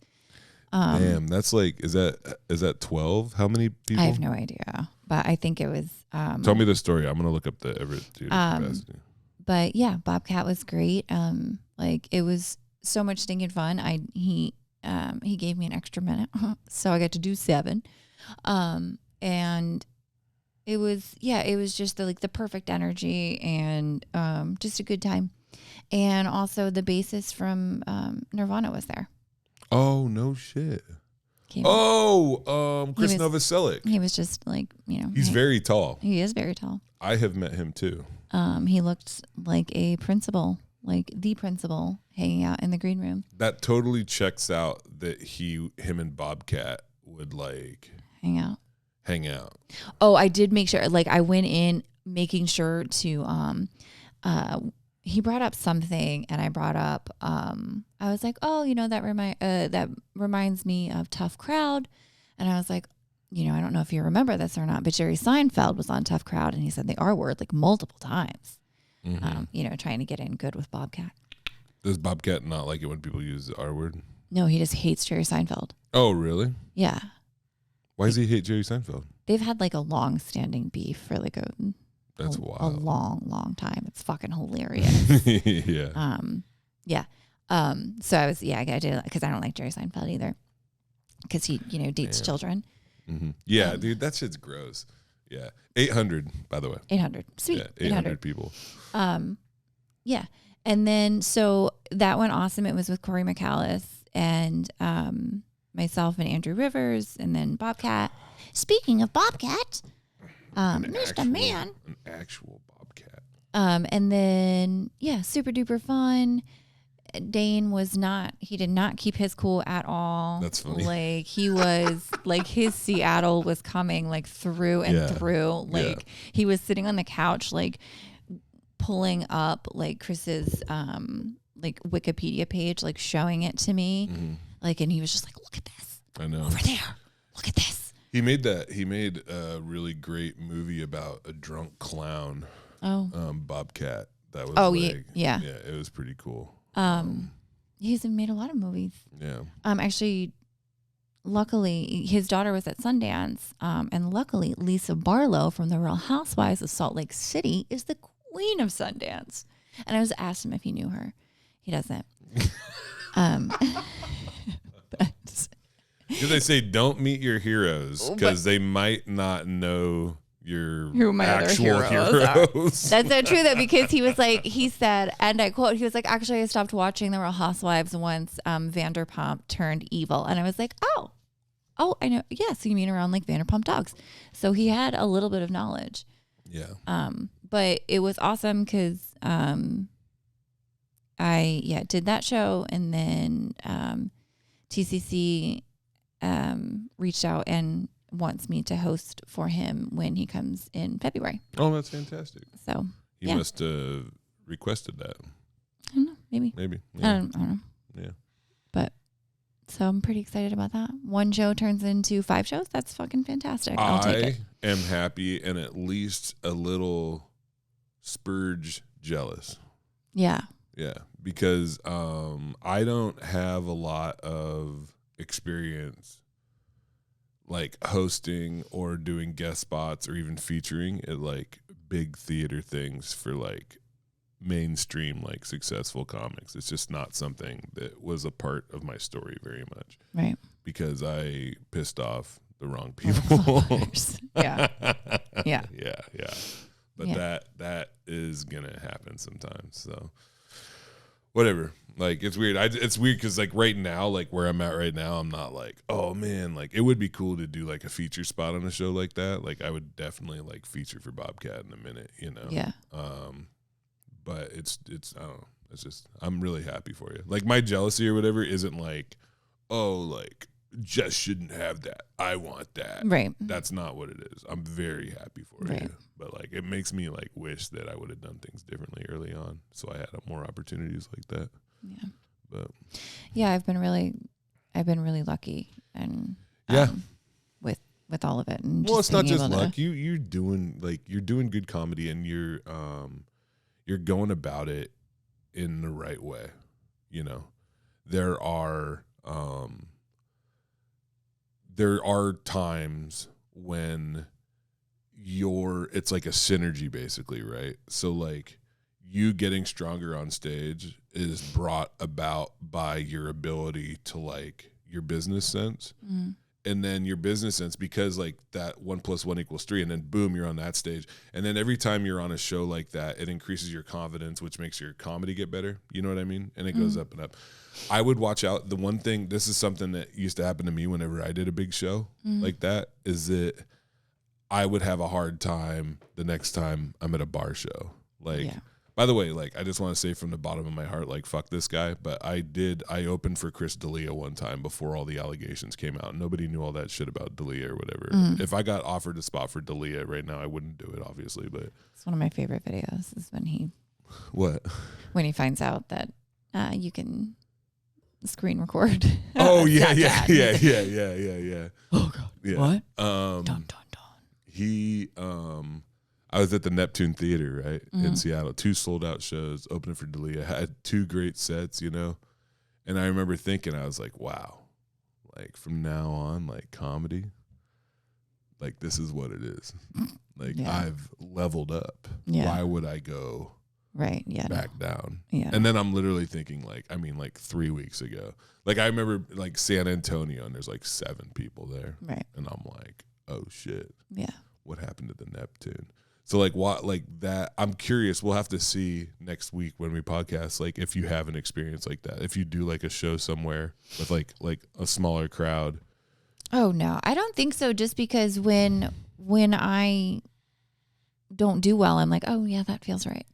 damn, that's like, is that 12? How many people? I have no idea, but I think it was tell me the story. I'm gonna look up the Everett Theater capacity. But yeah, Bobcat was great. Like, it was so much stinking fun. He gave me an extra minute, so I got to do 7. And it was just the perfect energy and just a good time. And also the bassist from Nirvana was there. Oh, no shit. Chris Novoselic. He was just like, He's very tall. He is very tall. I have met him too. He looked like a principal, like the principal hanging out in the green room. That totally checks out that him and Bobcat would like hang out. Oh, I did make sure, like I went in making sure to, he brought up something and I brought up, I was like, oh, that reminds me of Tough Crowd. And I was like, I don't know if you remember this or not, but Jerry Seinfeld was on Tough Crowd and he said the R word like multiple times, trying to get in good with Bobcat. Does Bobcat not like it when people use the R word? No, he just hates Jerry Seinfeld. Oh, really? Yeah. Why does he hate Jerry Seinfeld? They've had like a long-standing beef for like That's a wild. long, long time. It's fucking hilarious. Yeah. Yeah. So I did, because I don't like Jerry Seinfeld either, because he, dates children. Mm-hmm. Yeah, dude, that shit's gross. Yeah. 800, by the way. 800. Sweet. Yeah, 800 people. Yeah. And then, so that went awesome. It was with Corey McCallis and myself and Andrew Rivers and then Bobcat. Speaking of Bobcat, Mr. Man. An actual Bobcat. And then, super duper fun. Dane he did not keep his cool at all. That's funny. Like he was like his Seattle was coming like through and through. Like he was sitting on the couch, like pulling up like Chris's like Wikipedia page, like showing it to me. Mm-hmm. Like, and he was just like, look at this. I know. Over there. Look at this. He made a really great movie about a drunk clown. Oh. Bobcat. That was yeah, it was pretty cool. He's made a lot of movies. Yeah. Actually, luckily, his daughter was at Sundance, and luckily, Lisa Barlow from the Real Housewives of Salt Lake City is the queen of Sundance. And I was asked him if he knew her. He doesn't. They say don't meet your heroes because they might not know who my actual heroes. That's so true though, because he said, and I quote, he was like, actually I stopped watching The Real Housewives once Vanderpump turned evil. And I was like, oh, I know. Yeah, so you mean around like Vanderpump Dogs. So he had a little bit of knowledge. Yeah. But it was awesome because I did that show, and then TCC reached out and wants me to host for him when he comes in February. Oh, that's fantastic. So he must have requested that. I don't know, maybe. Yeah. I don't know. Yeah. But so I'm pretty excited about that. One show turns into 5 shows. That's fucking fantastic. I'll take it. I am happy and at least a little spurge jealous. Yeah. Yeah, because I don't have a lot of experience like hosting or doing guest spots or even featuring at like big theater things for like mainstream like successful comics. It's just not something that was a part of my story very much. Right. Because I pissed off the wrong people. Yeah. Yeah. Yeah. But that is gonna happen sometimes. So whatever. Like it's weird. It's weird because like right now, like where I'm at right now, I'm not like, oh man, like it would be cool to do like a feature spot on a show like that. Like I would definitely like feature for Bobcat in a minute, Yeah. But it's I don't know. It's just I'm really happy for you. Like my jealousy or whatever isn't like, oh, like Jess shouldn't have that. I want that. Right. That's not what it is. I'm very happy for you. But like it makes me like wish that I would have done things differently early on, so I had more opportunities like that. Yeah. But yeah, I've been really lucky and with all of it. And well, it's not just luck. You're doing good comedy, and you're going about it in the right way. There are times when it's like a synergy basically, right? So like you getting stronger on stage is brought about by your ability to like your business sense. Mm. and then your business sense, because like that 1 + 1 = 3, and then boom, you're on that stage. And then every time you're on a show like that, it increases your confidence, which makes your comedy get better. You know what I mean? And it goes up and up. I would watch out. The one thing, this is something that used to happen to me whenever I did a big show like that, is that I would have a hard time the next time I'm at a bar show. Like, by the way, like, I just want to say from the bottom of my heart, like, fuck this guy. But I opened for Chris D'Elia one time before all the allegations came out. Nobody knew all that shit about D'Elia or whatever. If I got offered a spot for D'Elia right now, I wouldn't do it, obviously. But it's one of my favorite videos is when he finds out that you can screen record. Oh, yeah. Oh, God. Yeah. What? Dun, dun, dun. He, I was at the Neptune Theater, right, in Seattle. 2 sold-out shows, opening for D'Elia. Had 2 great sets, you know. And I remember thinking, I was like, wow, like, from now on, like, comedy, like, this is what it is. Like, I've leveled up. Yeah. Why would I go back down? Yeah. And then I'm literally thinking, like, 3 weeks ago. Like, I remember, like, San Antonio, and there's, like, 7 people there. Right. And I'm like, oh, shit. Yeah. What happened to the Neptune? So like what, like that, I'm curious. We'll have to see next week when we podcast, like if you have an experience like that, if you do like a show somewhere with like a smaller crowd. Oh no, I don't think so. Just because when I don't do well, I'm like, oh yeah, that feels right.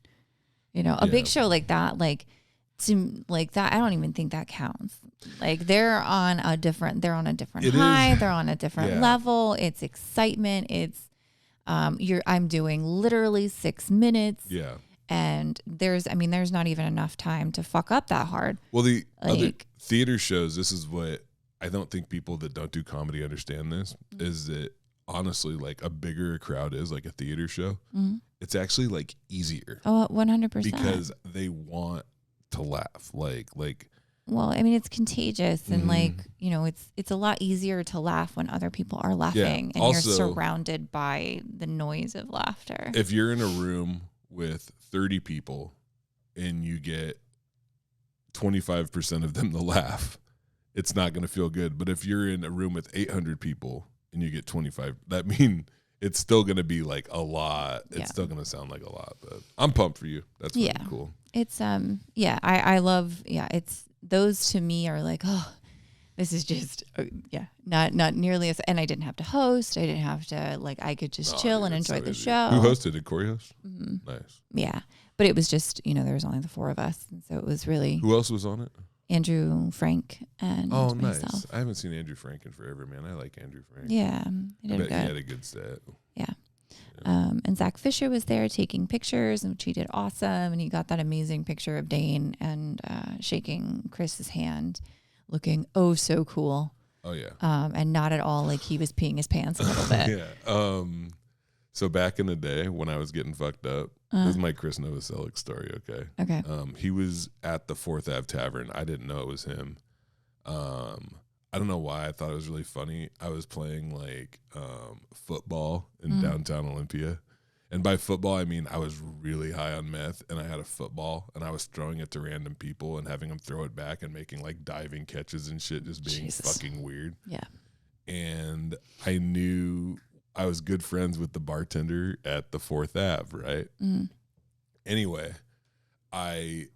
You know, a big show like that, like that, I don't even think that counts. Like they're on a different high. They're on a different level. It's excitement. It's I'm doing literally 6 minutes. Yeah. And there's not even enough time to fuck up that hard. Well, the other theater shows, this is what I don't think people that don't do comedy understand this, is that honestly, like a bigger crowd is like a theater show. It's actually like easier. Oh, 100%. Because they want to laugh. Like, well, I mean, it's contagious, and like, you know, it's a lot easier to laugh when other people are laughing, and also, you're surrounded by the noise of laughter. If you're in a room with 30 people and you get 25% of them to laugh, it's not going to feel good. But if you're in a room with 800 people and you get 25, that means it's still going to be like a lot. It's still going to sound like a lot, but I'm pumped for you. That's really cool. It's I love it's those to me are like, oh, this is just not nearly as, and I didn't have to host. I didn't have to, like, I could just chill and enjoy the show. Who hosted? Did Corey host? Nice. Yeah, but it was just, you know, there was only the 4 of us, and so it was really. Who else was on it? Andrew Frank and myself. Nice. I haven't seen Andrew Frank in forever, man. I like Andrew Frank. Yeah, I bet he had a good set. Yeah. And Zach Fisher was there taking pictures, and he did awesome. And he got that amazing picture of Dane and shaking Chris's hand, looking oh so cool. Oh yeah. And not at all like he was peeing his pants a little bit. Yeah. So back in the day when I was getting fucked up, this is my Chris Novoselic story. Okay. He was at the 4th Ave Tavern. I didn't know it was him. I don't know why I thought it was really funny. I was playing like football in downtown Olympia. And by football, I mean I was really high on meth, and I had a football, and I was throwing it to random people and having them throw it back and making like diving catches and shit, just being fucking weird. Yeah. And I knew I was good friends with the bartender at the 4th Ave, right? Anyway, I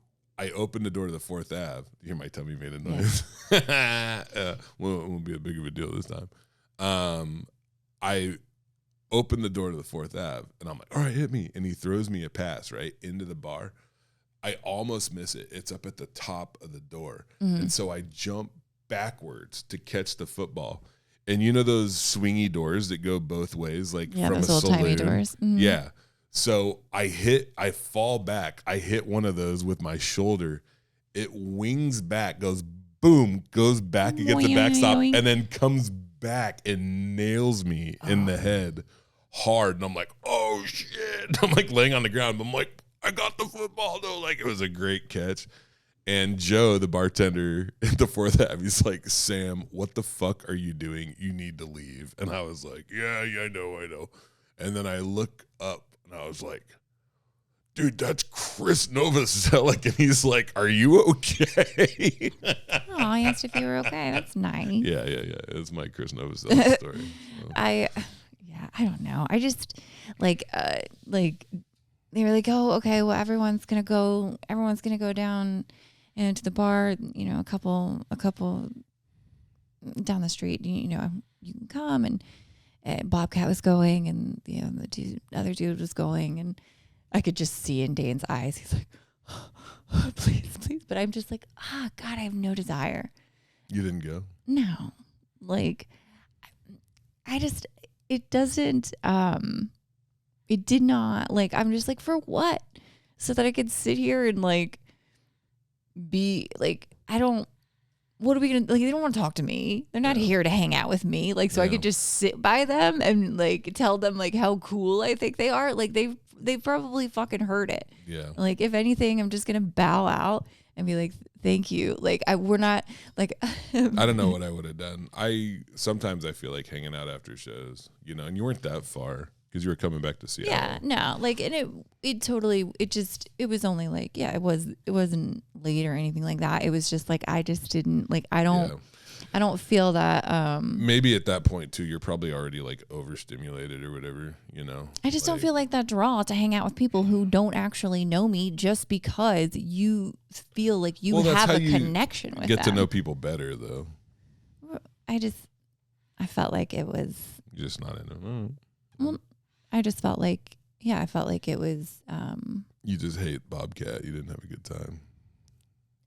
opened the door to the 4th Ave. You hear my tummy made a noise. Won't be a big of a deal this time. I opened the door to the 4th Ave, and I'm like, all right, hit me. And he throws me a pass, right, into the bar. I almost miss it. It's up at the top of the door. And so I jump backwards to catch the football. And you know those swingy doors that go both ways, like from those a old saloon? timey doors. Yeah. So I fall back. I hit one of those with my shoulder. It wings back, goes boom, goes back against the backstop, and then comes back and nails me in the head hard. And I'm like, oh shit. I'm like laying on the ground. I'm like, I got the football though. Like, it was a great catch. And Joe, the bartender at the 4th Ave, he's like, Sam, what the fuck are you doing? You need to leave. And I was like, yeah, I know. And then I look up and I was like, dude, that's Chris Novoselic. And he's like, are you okay? Oh, I asked if you were okay. That's nice. Yeah. It's my Chris Novoselic story. So. I don't know. I just like they were like, oh, okay, well, everyone's gonna go down into the bar, you know, a couple down the street, you know, you can come. And Bobcat was going, and you know, the other dude was going, and I could just see in Dane's eyes, he's like, oh, please. But I'm just like, God, I have no desire. You didn't go? No. Like, it doesn't, it did not, like, I'm just like, for what? So that I could sit here and like be like, what are we going to, like, they don't want to talk to me. They're not here to hang out with me. Like, so I could just sit by them and like tell them like how cool I think they are. Like they probably fucking heard it. Yeah. Like, if anything, I'm just going to bow out and be like, thank you. Like, we're not like, I don't know what I would have done. Sometimes I feel like hanging out after shows, you know, and you weren't that far because you were coming back to Seattle. Yeah, no, like, and it was only like, it wasn't late or anything like that. It was just like, I just didn't like, I don't feel that. Maybe at that point too, you're probably already like overstimulated or whatever, you know. I just don't feel like that draw to hang out with people who don't actually know me just because you feel like you have a connection with them. Get to know people better though. I felt like it was. You're just not in it. Well, I just felt like, I felt like it was. You just hate Bobcat. You didn't have a good time.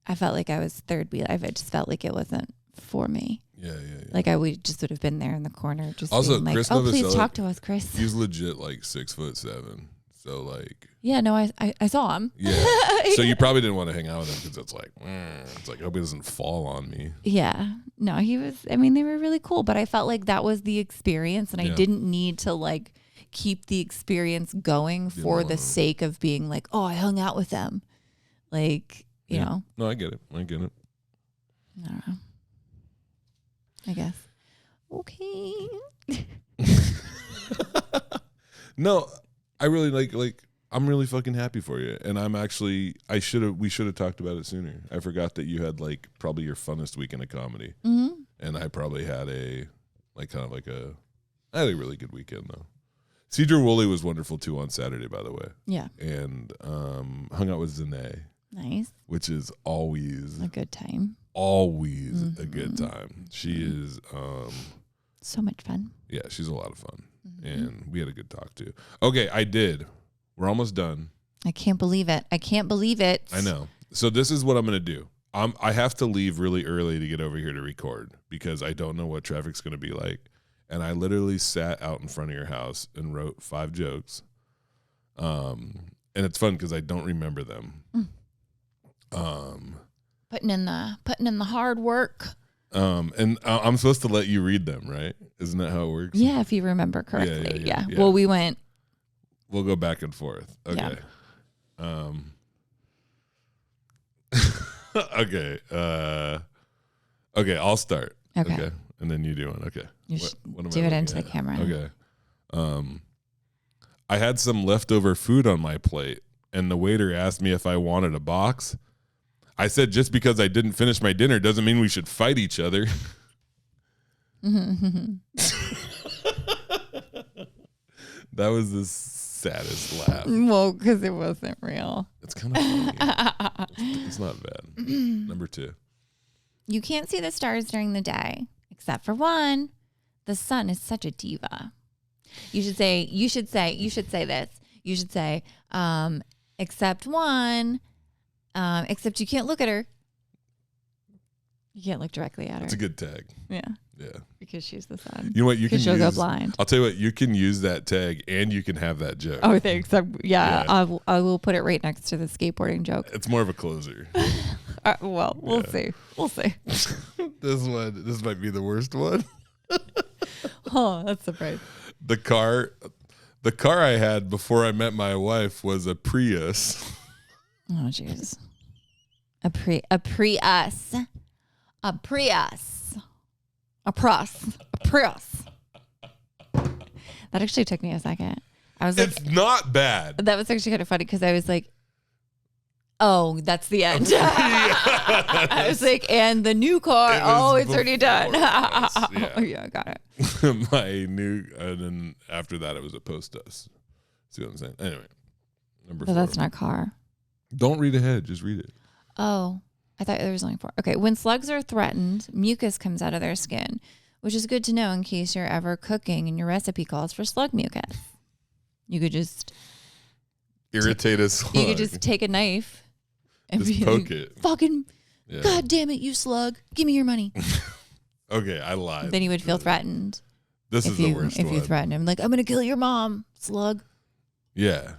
I felt like I was third wheel. I just felt like it wasn't for me. Yeah. Like I would have been there in the corner, just also being like, Chris please talk to us, Chris. He's legit like 6'7", so like. Yeah, no, I saw him. Yeah, so you probably didn't want to hang out with him because it's like I hope he doesn't fall on me. Yeah, no, he was. I mean, they were really cool, but I felt like that was the experience, and I didn't need to like keep the experience going for the sake of being like, oh, I hung out with them, like you know. No, I get it. I don't know. I guess. Okay. No, I really like. I'm really fucking happy for you, and I'm actually. We should have talked about it sooner. I forgot that you had like probably your funnest weekend of comedy, and I probably had I had a really good weekend though. Cedar Woolley was wonderful too on Saturday, by the way. Yeah. And hung out with Zanae. Nice. Which is always a good time. Always a good time. She is so much fun. Yeah, she's a lot of fun. And we had a good talk too. Okay, we're almost done. I can't believe it. I know. So this is what I'm going to do. I have to leave really early to get over here to record because I don't know what traffic's going to be like. And I literally sat out in front of your house and wrote 5 jokes. And it's fun because I don't remember them. Putting in the hard work. And I'm supposed to let you read them, right? Isn't that how it works? Yeah, if you remember correctly. Yeah. Yeah. Well, we'll go back and forth. Okay. Yeah. Okay. Okay, I'll start. Okay. And then you do one. Okay. What do it into the camera. Okay. I had some leftover food on my plate, and the waiter asked me if I wanted a box. I said just because I didn't finish my dinner doesn't mean we should fight each other. That was the saddest laugh. Well, because it wasn't real. It's kind of funny. It's not bad. Number 2. You can't see the stars during the day, except for one. The sun is such a diva. You should say this. You should say, except one, except you can't look at her. You can't look directly at her. It's a good tag. Yeah. Yeah. Because she's the sun. You know what? She'll go blind. I'll tell you what, you can use that tag and you can have that joke. Oh, thanks. Yeah. I will put it right next to the skateboarding joke. It's more of a closer. Well, we'll see. We'll see. This might be the worst one. Oh, that's surprise. The car I had before I met my wife was a Prius. Oh, jeez. A Prius. A Prius. That actually took me a second. I was like, it's not bad. That was actually kind of funny because I was like, Oh, that's the end. I was like, and the new car. Oh, it's already done. Yeah. Yeah, I got it. And then after that, it was a post us. See what I'm saying? Anyway, number 4. That's not car. Don't read ahead. Just read it. Oh, I thought there was only 4. Okay. When slugs are threatened, mucus comes out of their skin, which is good to know in case you're ever cooking and your recipe calls for slug mucus. You could just irritate a slug. You could just take a knife and just poke it. Fucking, God damn it, you slug. Give me your money. Okay, I lied. Then you would feel threatened. This is the worst if one. you threaten him. Like, I'm going to kill your mom, slug. Yeah.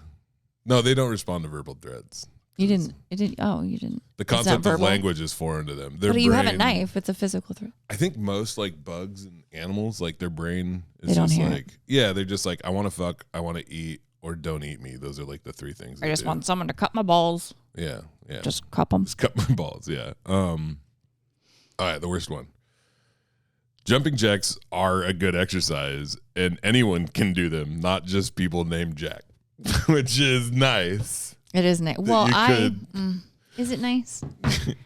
No, they don't respond to verbal threats. You didn't. It didn't. Oh, you didn't. The concept of language is foreign to them. But you have a knife. It's a physical threat. I think most like bugs and animals, like their brain is They don't just hear like, yeah, they're just like, I want to fuck, I want to eat, or don't eat me. Those are like the 3 things. I just want someone to cut my balls. Yeah, yeah. Just cup them. Just cut my balls. Yeah. All right, the worst one. Jumping jacks are a good exercise, and anyone can do them, not just people named Jack, which is nice. It is nice. Well, is it nice?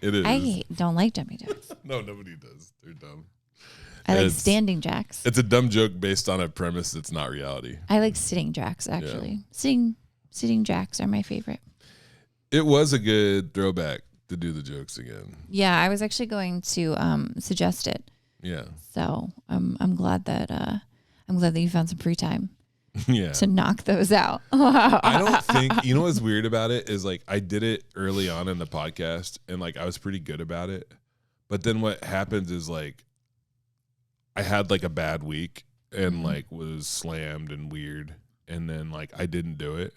It is. I don't like jumping jacks. No, nobody does. They're dumb. I like standing jacks. It's a dumb joke based on a premise that's not reality. I like sitting jacks, actually. Yeah. Sitting jacks are my favorite. It was a good throwback to do the jokes again. Yeah, I was actually going to suggest it. Yeah. So I'm glad that you found some free time. Yeah. To knock those out. I don't think, you know what's weird about it is like I did it early on in the podcast and like I was pretty good about it. But then what happens is like I had like a bad week and like was slammed and weird. And then like I didn't do it.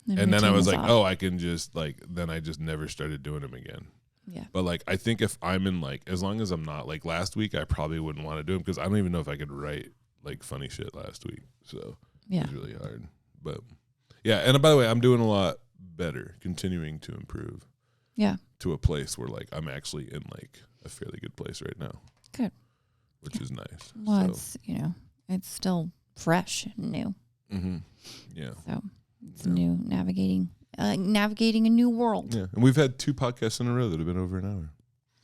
And then I was like, oh, I can just like, then I just never started doing them again. Yeah. But like, I think if I'm in like, as long as I'm not like last week, I probably wouldn't want to do them because I don't even know if I could write like funny shit last week. So yeah, it's really hard. But yeah. And by the way, I'm doing a lot better, continuing to improve. Yeah. To a place where like I'm actually in like a fairly good place right now. Good. Which is nice. Well, so. It's still fresh and new. Mm-hmm. Yeah. So it's new navigating a new world. Yeah. And we've had 2 podcasts in a row that have been over an hour.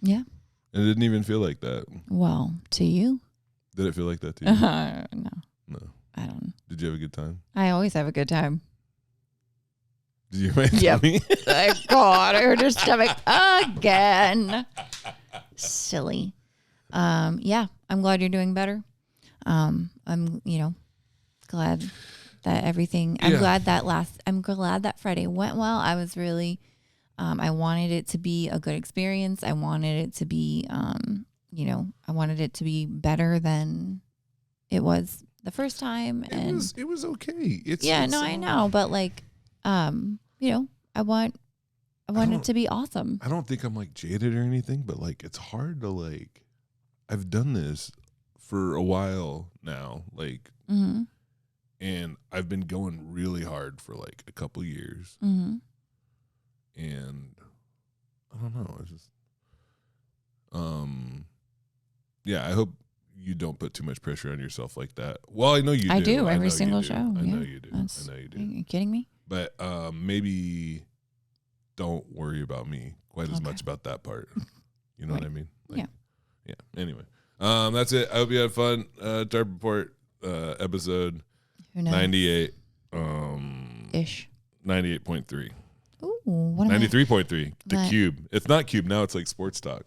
Yeah. And it didn't even feel like that. Well, to you? Did it feel like that to you? No. No. I don't. Did you have a good time? I always have a good time. Did you make funny? Thank God, I hurt your stomach again. Silly. Yeah, I'm glad you're doing better. I'm, glad that everything. I'm glad that Friday went well. I was really, I wanted it to be a good experience. I wanted it to be, I wanted it to be better than it was the first time. And it was okay. I know, but like, I want it to be awesome. I don't think I'm like jaded or anything, but like it's hard to like. I've done this for a while now, like, and I've been going really hard for like a couple years, and I don't know. It's just, I hope you don't put too much pressure on yourself like that. Well, I know you do. I do every single show. I know you do. I know you do. Are you kidding me? But maybe don't worry about me quite as much about that part. You know what I mean? Like, yeah. Anyway, that's it. I hope you had fun. Tarp Report episode 98. Ish. 98.3. Ooh, 93.3. The Cube. It's not Cube now. It's like Sports Talk.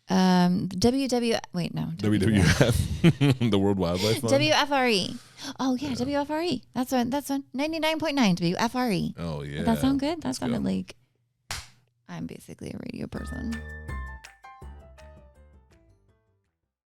WWF. Wait, no. WWF. The World Wildlife Fund. WFRE. Oh yeah, WFRE. That's one. 99.9 WFRE. Oh yeah. Did that sound good? That sounded like I'm basically a radio person.